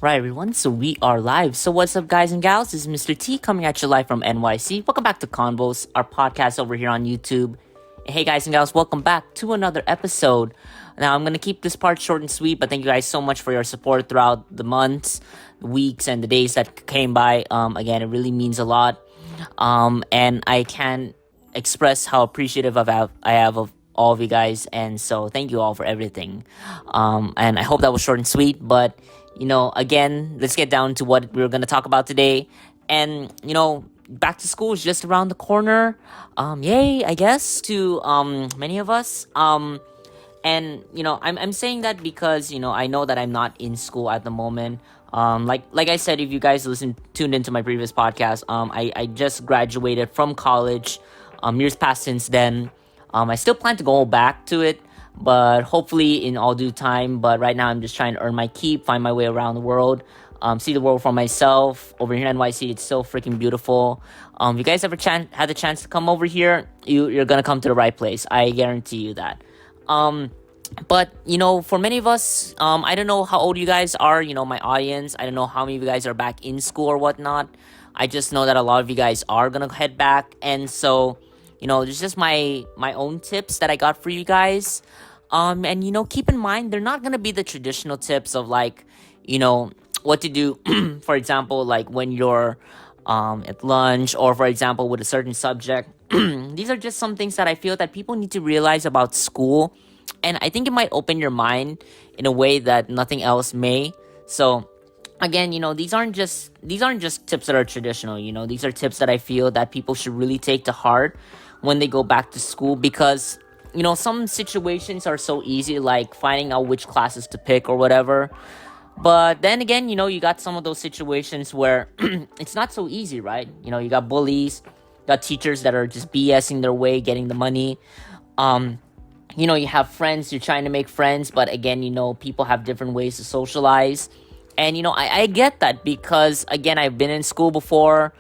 Right, everyone. So we are live. So what's up, guys and gals? This is Mr. T coming at you live from NYC. Welcome back to Convos, our podcast over here on YouTube. And hey, guys and gals, welcome back to another episode. Now, I'm gonna keep this part short and sweet, but thank you guys so much for your support throughout the months, the weeks, and the days that came by. Again, it really means a lot. And I can't express how appreciative I have of all of you guys, and so thank you all for everything. And I hope that was short and sweet, but again, let's get down to what we're gonna talk about today. And back to school is just around the corner. Yay, I guess to many of us. And I'm saying that because I know that I'm not in school at the moment. Like I said, if you guys tuned into my previous podcast, I just graduated from college. Years passed since then. I still plan to go back to it, but hopefully in all due time. But right now, I'm just trying to earn my keep, find my way around the world, see the world for myself. Over here in NYC, it's so freaking beautiful. If you guys ever had the chance to come over here, you're gonna come to the right place. I guarantee you that. But for many of us, I don't know how old you guys are. My audience. I don't know how many of you guys are back in school or whatnot. I just know that a lot of you guys are gonna head back, and so. There's just my own tips that I got for you guys. And keep in mind, they're not going to be the traditional tips of like, what to do, for example, like when you're at lunch or, for example, with a certain subject. These are just some things that I feel that people need to realize about school. And I think it might open your mind in a way that nothing else may. So, again, these aren't just tips that are traditional. These are tips that I feel that people should really take to heart when they go back to school, because some situations are so easy, like finding out which classes to pick or whatever. But then again, you got some of those situations where it's not so easy, right? You got bullies, got teachers that are just BSing their way, getting the money. You have friends, you're trying to make friends, but again, people have different ways to socialize. And I get that, because again, I've been in school before.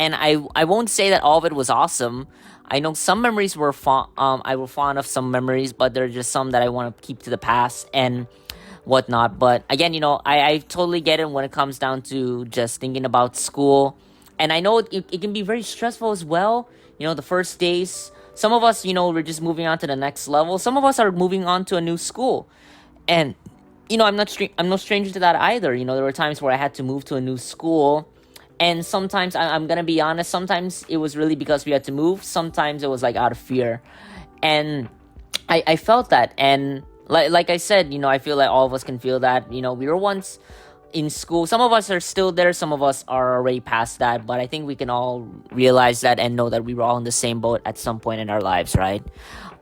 And I won't say that all of it was awesome. I know some memories were I were fond of some memories, but there are just some that I want to keep to the past and whatnot. But again, I totally get it when it comes down to just thinking about school. And I know it can be very stressful as well. The first days, some of us, we're just moving on to the next level. Some of us are moving on to a new school. And, I'm no stranger to that either. There were times where I had to move to a new school. And sometimes, I'm going to be honest, sometimes it was really because we had to move. Sometimes it was like out of fear. And I felt that. And like I said, I feel like all of us can feel that. We were once in school. Some of us are still there. Some of us are already past that. But I think we can all realize that and know that we were all in the same boat at some point in our lives, right?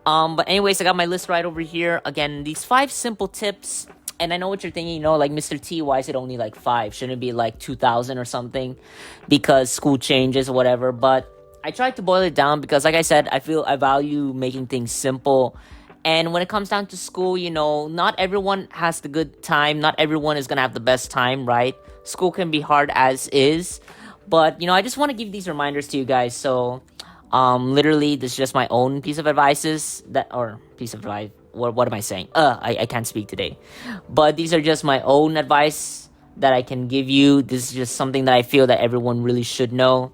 But anyways, I got my list right over here. Again, these 5 simple tips. And I know what you're thinking, like Mr. T, why is it only like 5? Shouldn't it be like 2,000 or something? Because school changes or whatever. But I tried to boil it down because, like I said, I value making things simple. And when it comes down to school, not everyone has the good time. Not everyone is going to have the best time, right? School can be hard as is. But, I just want to give these reminders to you guys. So, literally, this is just my own piece of advice. What am I saying? I can't speak today. But these are just my own advice that I can give you. This is just something that I feel that everyone really should know.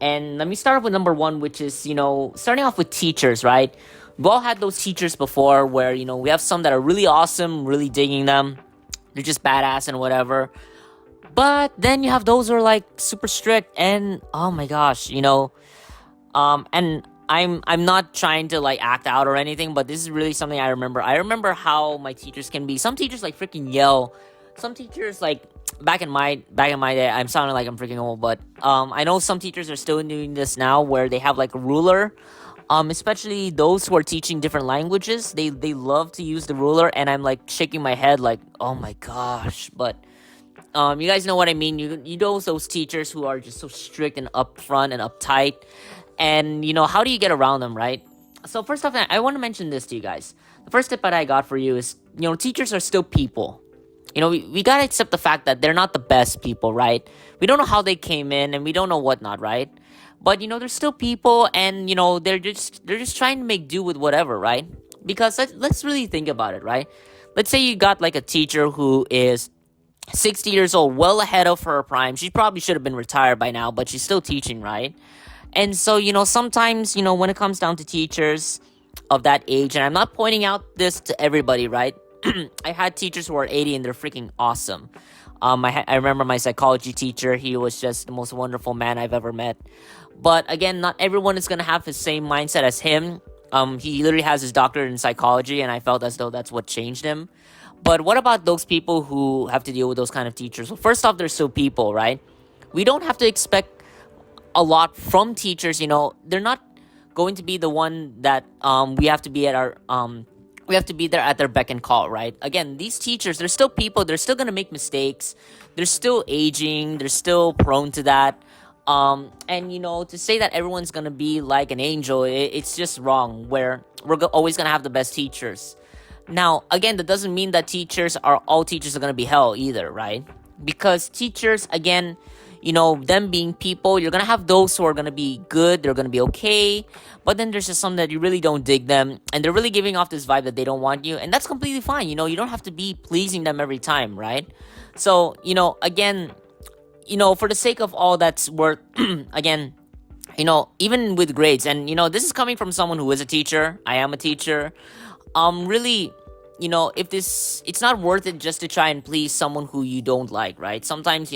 And let me start off with number 1, which is, starting off with teachers, right? We've all had those teachers before where, we have some that are really awesome, really digging them. They're just badass and whatever. But then you have those who are like super strict and, oh my gosh, and I'm not trying to like act out or anything, but this is really something I remember. I remember how my teachers can be. Some teachers like freaking yell. Some teachers like back in my day, I'm sounding like I'm freaking old, but I know some teachers are still doing this now where they have like a ruler. Especially those who are teaching different languages, they love to use the ruler, and I'm like shaking my head like, oh my gosh. But you guys know what I mean. You know those teachers who are just so strict and upfront and uptight. And, how do you get around them, right? So first off, I want to mention this to you guys. The first tip that I got for you is, teachers are still people. We got to accept the fact that they're not the best people, right? We don't know how they came in and we don't know whatnot, right? But, they're still people and, they're just trying to make do with whatever, right? Because let's really think about it, right? Let's say you got like a teacher who is 60 years old, well ahead of her prime. She probably should have been retired by now, but she's still teaching, right? And so, sometimes, when it comes down to teachers of that age, and I'm not pointing out this to everybody, right? I had teachers who are 80 and they're freaking awesome. I remember my psychology teacher. He was just the most wonderful man I've ever met. But again, not everyone is going to have the same mindset as him. He literally has his doctorate in psychology, and I felt as though that's what changed him. But what about those people who have to deal with those kind of teachers? Well, first off, they're still people, right? We don't have to expect a lot from teachers. They're not going to be the one that we have to be at our we have to be there at their beck and call, right? Again, these teachers, they're still people. They're still gonna make mistakes. They're still aging. They're still prone to that. And to say that everyone's gonna be like an angel, it's just wrong. Where always gonna have the best teachers. Now, again, that doesn't mean that all teachers are gonna be hell either, right? Because teachers, again, them being people, you're gonna have those who are gonna be good, they're gonna be okay, but then there's just some that you really don't dig them, and they're really giving off this vibe that they don't want you, and that's completely fine. You don't have to be pleasing them every time, right? So, again, for the sake of all that's worth, again, even with grades, and this is coming from someone who is a teacher. I am a teacher. Really, if it's not worth it just to try and please someone who you don't like, right? Sometimes,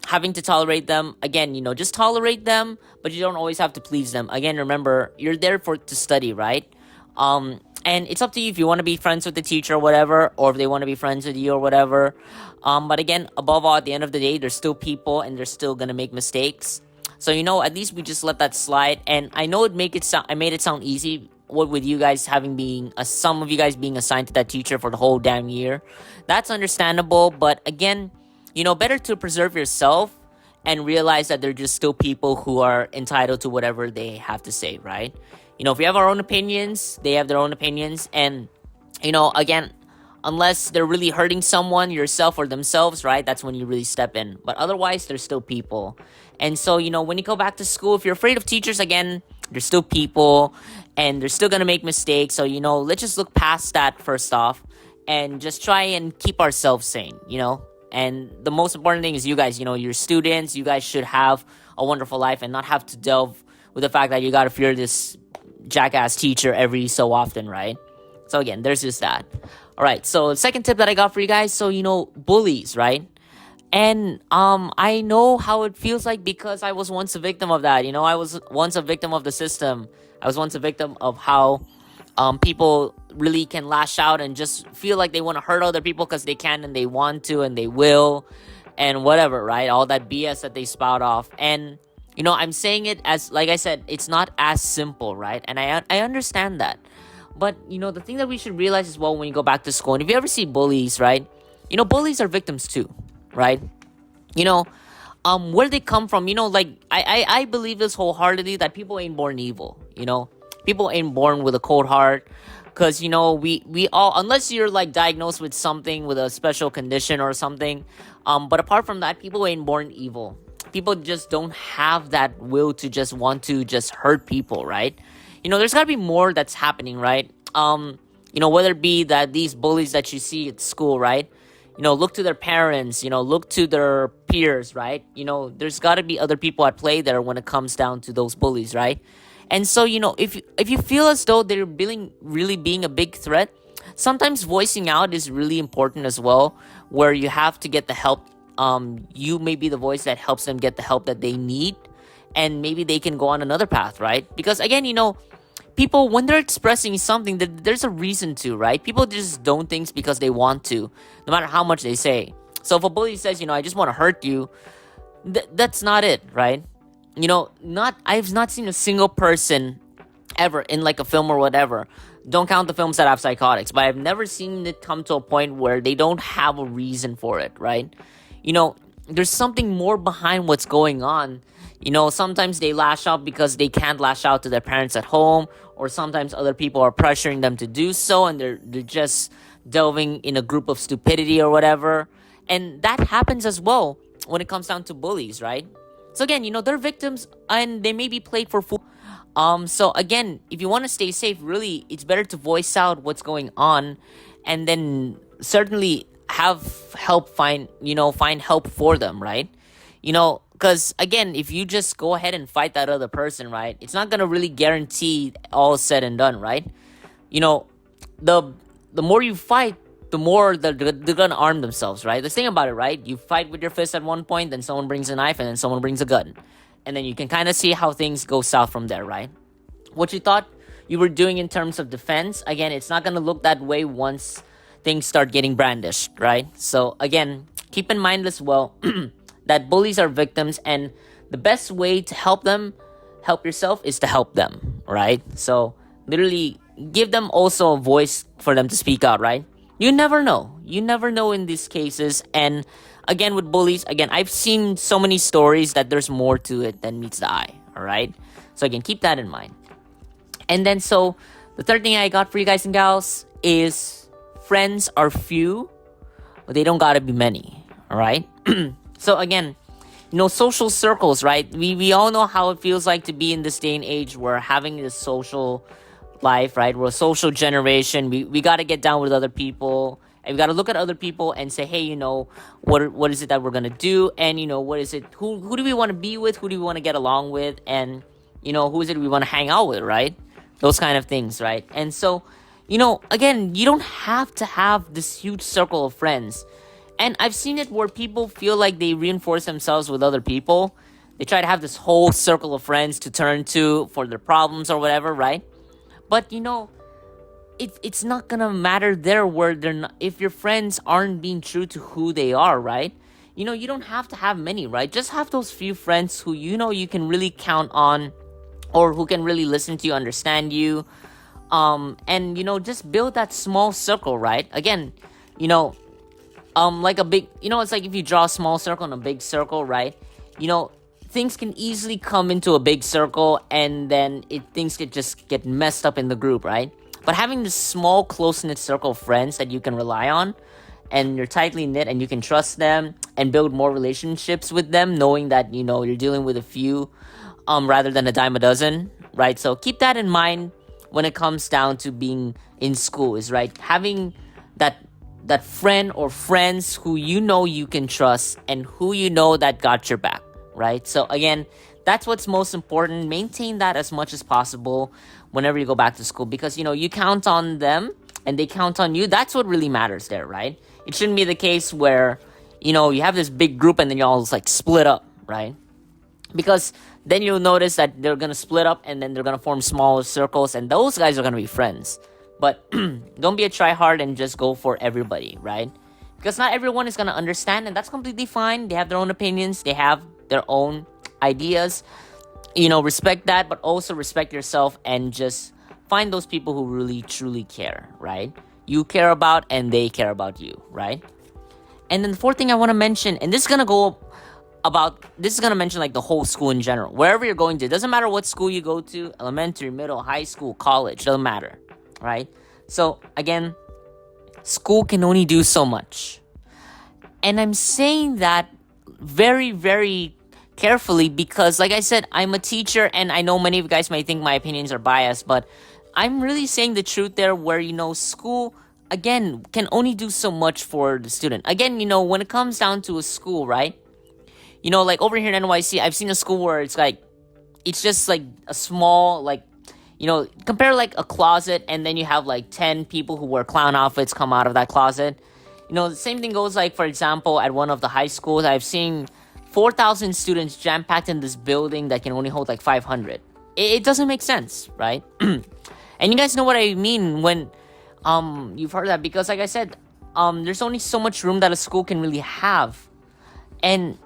having to tolerate them, again, just tolerate them, but you don't always have to please them. Again, remember, you're there to study, right? And it's up to you if you want to be friends with the teacher or whatever, or if they want to be friends with you or whatever. But again, above all, at the end of the day, they're still people and they're still gonna make mistakes. So at least we just let that slide. And I know I made it sound easy. What with you guys some of you guys being assigned to that teacher for the whole damn year, that's understandable. But again, better to preserve yourself and realize that they're just still people who are entitled to whatever they have to say, right? If we have our own opinions, they have their own opinions. And, again, unless they're really hurting someone, yourself or themselves, right? That's when you really step in. But otherwise, they're still people. And so, when you go back to school, if you're afraid of teachers, again, they're still people and they're still going to make mistakes. So, let's just look past that first off and just try and keep ourselves sane, And the most important thing is you guys, you're students. You guys should have a wonderful life and not have to delve with the fact that you got to fear this jackass teacher every so often, right? So again, there's just that. All right, so the second tip that I got for you guys, so bullies, right? And I know how it feels like because I was once a victim of that. I was once a victim of the system. I was once a victim of how people really can lash out and just feel like they want to hurt other people because they can and they want to and they will and whatever, right? All that BS that they spout off. And I'm saying it as, like I said, it's not as simple, right? And I understand that. But, the thing that we should realize as well when you go back to school, and if you ever see bullies, right? Bullies are victims too, right? Where they come from, I believe this wholeheartedly that people ain't born evil, People ain't born with a cold heart. Because, we all, unless you're like diagnosed with something, with a special condition or something. But apart from that, people ain't born evil. People just don't have that will to just want to just hurt people, right? There's got to be more that's happening, right? Whether it be that these bullies that you see at school, right? Look to their parents, look to their peers, right? There's got to be other people at play there when it comes down to those bullies, right? And so, if you feel as though they're really being a big threat, sometimes voicing out is really important as well, where you have to get the help. You may be the voice that helps them get the help that they need, and maybe they can go on another path, right? Because again, people, when they're expressing something, there's a reason to, right? People just don't things because they want to, no matter how much they say. So if a bully says, I just want to hurt you, that's not it, right? I've not seen a single person ever in like a film or whatever. Don't count the films that have psychotics, but I've never seen it come to a point where they don't have a reason for it, right? There's something more behind what's going on. Sometimes they lash out because they can't lash out to their parents at home, or sometimes other people are pressuring them to do so, and they're just delving in a group of stupidity or whatever. And that happens as well when it comes down to bullies, right? So again, they're victims and they may be played for fool. So again, if you want to stay safe, really, it's better to voice out what's going on, and then certainly have help find help for them, right? Because again, if you just go ahead and fight that other person, right, it's not gonna really guarantee all said and done, right? you know the the more you fight, the more they're gonna arm themselves, right? Let's think about it, right? You fight with your fist at one point, then someone brings a knife, and then someone brings a gun, and then you can kind of see how things go south from there, right? What you thought you were doing in terms of defense, again, it's not gonna look that way once things start getting brandished, right? So again, keep in mind as well that bullies are victims, and the best way to help yourself, is to help them, right? So literally give them also a voice for them to speak out, right? You never know in these cases. And again, with bullies, again, I've seen so many stories that there's more to it than meets the eye, all right? So again, keep that in mind. And then, so the third thing I got for you guys and gals is friends are few, but they don't gotta be many, all right? So again, social circles, right? We all know how it feels like to be in this day and age where having this social life, right? We're a social generation. We got to get down with other people, and we got to look at other people and say, hey, what is it that we're gonna do, and what is it? Who do we want to be with? Who do we want to get along with? And who is it we want to hang out with, right? Those kind of things, right? And so, again, you don't have to have this huge circle of friends. And I've seen it where people feel like they reinforce themselves with other people. They try to have this whole circle of friends to turn to for their problems or whatever, right? But it's not gonna matter there where they're not, if your friends aren't being true to who they are, right? You don't have to have many, right? Just have those few friends who you can really count on, or who can really listen to you, understand you, and just build that small circle, right? Again, like a big, it's like if you draw a small circle and a big circle, right? Things can easily come into a big circle, and then things could just get messed up in the group, right? But having this small, close-knit circle of friends that you can rely on, and you're tightly knit, and you can trust them and build more relationships with them, knowing that you're dealing with a few, rather than a dime a dozen, right? So keep that in mind when it comes down to being in school, is right, having that friend or friends who you can trust, and who that got your back, right? So again, that's what's most important. Maintain that as much as possible whenever you go back to school, because you count on them and they count on you. That's what really matters there, right? It shouldn't be the case where you have this big group and then you all just like split up, right? Because then you'll notice that they're gonna split up, and then they're gonna form smaller circles, and those guys are gonna be friends. But don't be a tryhard and just go for everybody, right? Because not everyone is going to understand, and that's completely fine. They have their own opinions. They have their own ideas. Respect that, but also respect yourself, and just find those people who really, truly care, right? You care about, and they care about you, right? And then the fourth thing I want to mention, and this is going to mention like the whole school in general. Wherever you're going to, it doesn't matter what school you go to, elementary, middle, high school, college, doesn't matter. Right? So again, school can only do so much. And I'm saying that very, very carefully, because like I said, I'm a teacher, and I know many of you guys might think my opinions are biased, but I'm really saying the truth there, where school again can only do so much for the student. Again, when it comes down to a school, right? Like over here in NYC, I've seen a school where it's just like a small, like, compare like a closet, and then you have like 10 people who wear clown outfits come out of that closet. The same thing goes, like, for example, at one of the high schools, I've seen 4,000 students jam-packed in this building that can only hold like 500. It doesn't make sense, right? And you guys know what I mean when you've heard that, because like I said, there's only so much room that a school can really have. And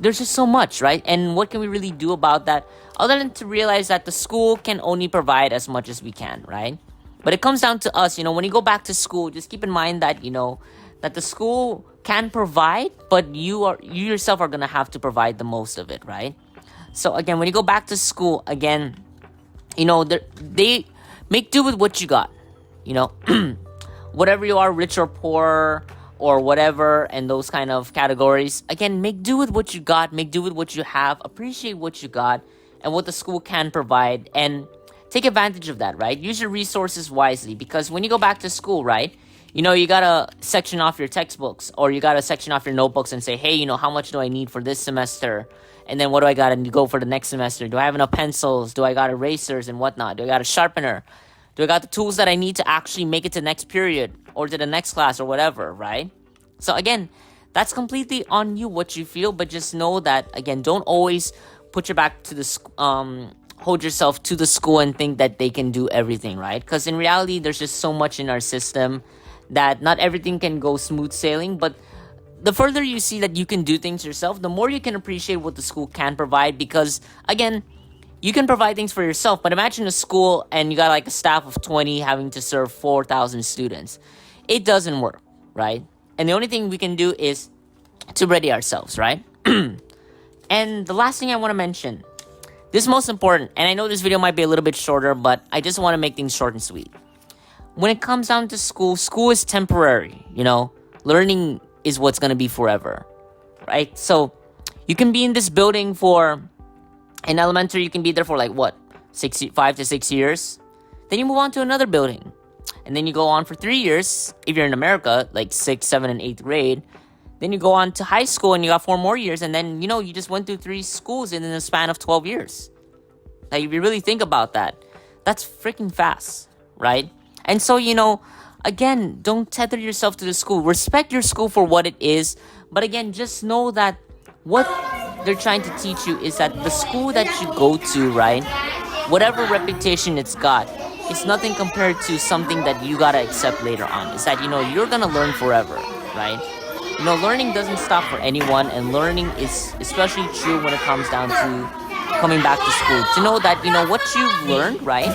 there's just so much, right? And what can we really do about that, other than to realize that the school can only provide as much as we can, right? But it comes down to us, when you go back to school, just keep in mind that, that the school can provide, but you yourself are going to have to provide the most of it, right? So again, when you go back to school, again, they make do with what you got, whatever you are, rich or poor, or whatever, and those kind of categories. Again, make do with what you got, make do with what you have, appreciate what you got and what the school can provide, and take advantage of that, right? Use your resources wisely, because when you go back to school, right, You gotta section off your textbooks, or you gotta section off your notebooks and say, hey, how much do I need for this semester? And then what do I gotta go for the next semester? Do I have enough pencils? Do I got erasers and whatnot? Do I got a sharpener? Do I got the tools that I need to actually make it to the next period or to the next class or whatever, right? So again, that's completely on you what you feel, but just know that, again, don't always put your back to hold yourself to the school and think that they can do everything, right? Because in reality, there's just so much in our system that not everything can go smooth sailing. But the further you see that you can do things yourself, the more you can appreciate what the school can provide. Because again, you can provide things for yourself, but imagine a school and you got like a staff of 20 having to serve 4,000 students. It doesn't work, right? And the only thing we can do is to ready ourselves, right? And the last thing I want to mention, this is most important, and I know this video might be a little bit shorter, but I just want to make things short and sweet. When it comes down to school, school is temporary, Learning is what's going to be forever, right? So you can be in this building in elementary, you can be there for like what? 5 to 6 years. Then you move on to another building. And then you go on for 3 years, if you're in America, like 6, 7, and 8th grade. Then you go on to high school and you got 4 more years. And then, you just went through 3 schools in the span of 12 years. Like, if you really think about that, that's freaking fast, right? And so, again, don't tether yourself to the school. Respect your school for what it is. But again, just know that what they're trying to teach you is that the school that you go to, right, whatever reputation it's got, it's nothing compared to something that you gotta accept later on. It's that, you're gonna learn forever, right? Learning doesn't stop for anyone, and learning is especially true when it comes down to coming back to school. To know that, what you've learned, right?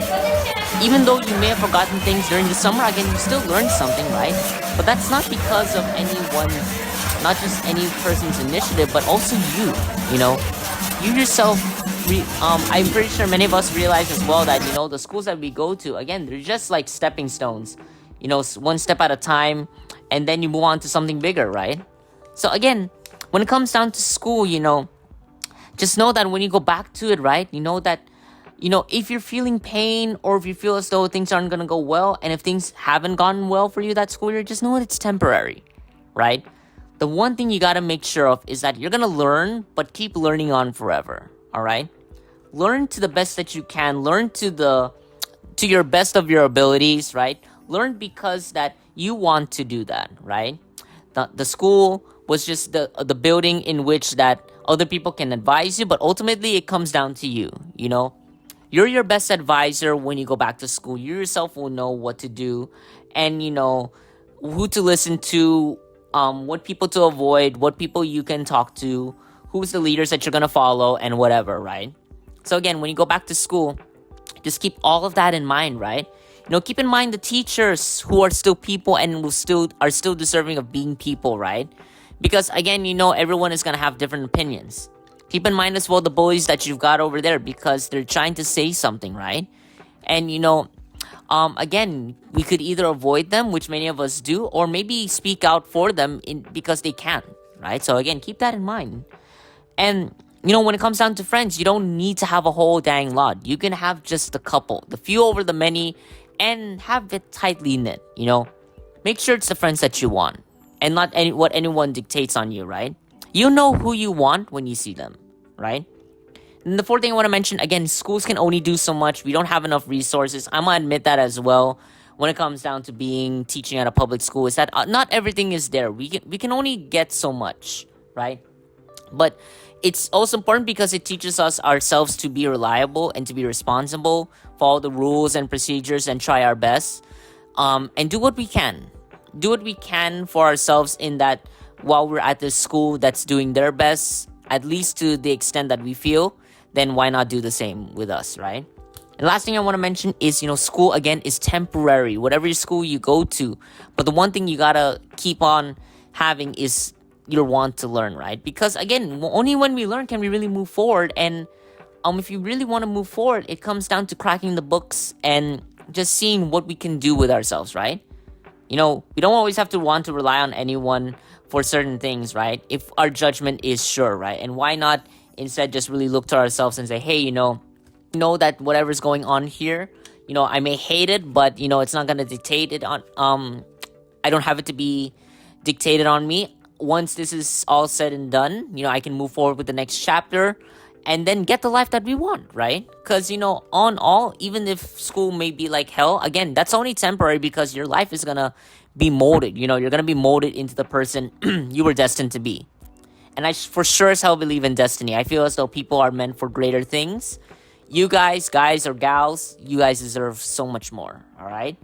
Even though you may have forgotten things during the summer, again, you still learned something, right? But that's not because of anyone, not just any person's initiative, but also you yourself. I'm pretty sure many of us realize as well that, the schools that we go to, again, they're just like stepping stones, one step at a time, and then you move on to something bigger, right? So again, when it comes down to school, just know that when you go back to it, right, that, if you're feeling pain, or if you feel as though things aren't going to go well, and if things haven't gone well for you that school year, just know that it's temporary, right? The one thing you got to make sure of is that you're going to learn, but keep learning on forever. All right, learn to the best that you can. Learn to your best of your abilities, right? Learn because that you want to do that, right? The school was just the building in which that other people can advise you, but ultimately it comes down to you. You're your best advisor when you go back to school. You yourself will know what to do, and who to listen to, what people to avoid, what people you can talk to, who's the leaders that you're going to follow, and whatever, right? So again, when you go back to school, just keep all of that in mind, right? Keep in mind the teachers who are still people and are still deserving of being people, right? Because again, everyone is going to have different opinions. Keep in mind as well the bullies that you've got over there, because they're trying to say something, right? And again, we could either avoid them, which many of us do, or maybe speak out for them because they can, right? So again, keep that in mind. And, when it comes down to friends, you don't need to have a whole dang lot. You can have just a couple, the few over the many, and have it tightly knit, Make sure it's the friends that you want, and not what anyone dictates on you, right? You know who you want when you see them, right? And the fourth thing I want to mention, again, schools can only do so much. We don't have enough resources. I'm going to admit that as well. When it comes down to teaching at a public school, is that not everything is there. We can only get so much, right? But it's also important because it teaches us ourselves to be reliable and to be responsible, follow the rules and procedures, and try our best, and do what we can. Do what we can for ourselves, in that while we're at this school that's doing their best, at least to the extent that we feel, then why not do the same with us, right? And last thing I want to mention is, school, again, is temporary, whatever school you go to. But the one thing you got to keep on having is your want to learn, right? Because again, only when we learn can we really move forward. And if you really want to move forward, it comes down to cracking the books and just seeing what we can do with ourselves, right? We don't always have to want to rely on anyone for certain things, right? If our judgment is sure, right? And why not instead just really look to ourselves and say, hey, know that whatever's going on here, I may hate it, but it's not gonna dictate it on I don't have it to be dictated on me. Once this is all said and done, I can move forward with the next chapter and then get the life that we want, right? Because, on all, even if school may be like hell, again, that's only temporary because your life is gonna be molded. You're gonna be molded into the person you were destined to be. And I for sure as hell believe in destiny. I feel as though people are meant for greater things. You guys or gals, you guys deserve so much more, all right?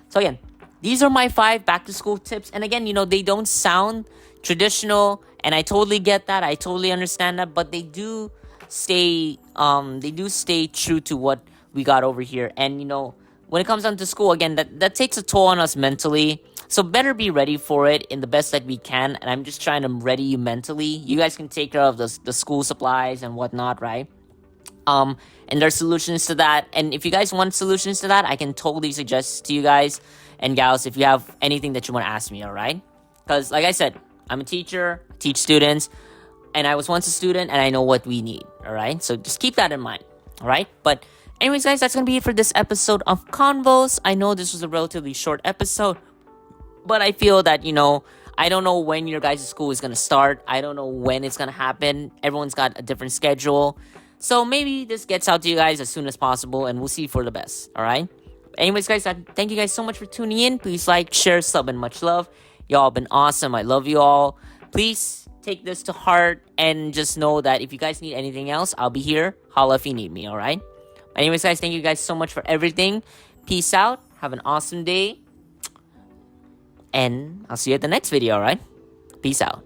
So again, these are my 5 back to school tips. And again, they don't sound traditional, and I totally get that. I totally understand that, but they do stay true to what we got over here. And when it comes down to school, again, that takes a toll on us mentally. So better be ready for it in the best that we can. And I'm just trying to ready you mentally. You guys can take care of the school supplies and whatnot, right? And there's solutions to that. And if you guys want solutions to that, I can totally suggest to you guys and gals if you have anything that you want to ask me, all right? Because like I said, I'm a teacher, I teach students, and I was once a student, and I know what we need, all right? So just keep that in mind, all right? But anyways, guys, that's going to be it for this episode of Convos. I know this was a relatively short episode, but I feel that, I don't know when your guys' school is going to start. I don't know when it's going to happen. Everyone's got a different schedule. So maybe this gets out to you guys as soon as possible, and we'll see for the best, all right? Anyways, guys, thank you guys so much for tuning in. Please like, share, sub, and much love. Y'all been awesome. I love you all. Please take this to heart and just know that if you guys need anything else, I'll be here. Holla if you need me, all right? Anyways, guys, thank you guys so much for everything. Peace out. Have an awesome day. And I'll see you at the next video, all right? Peace out.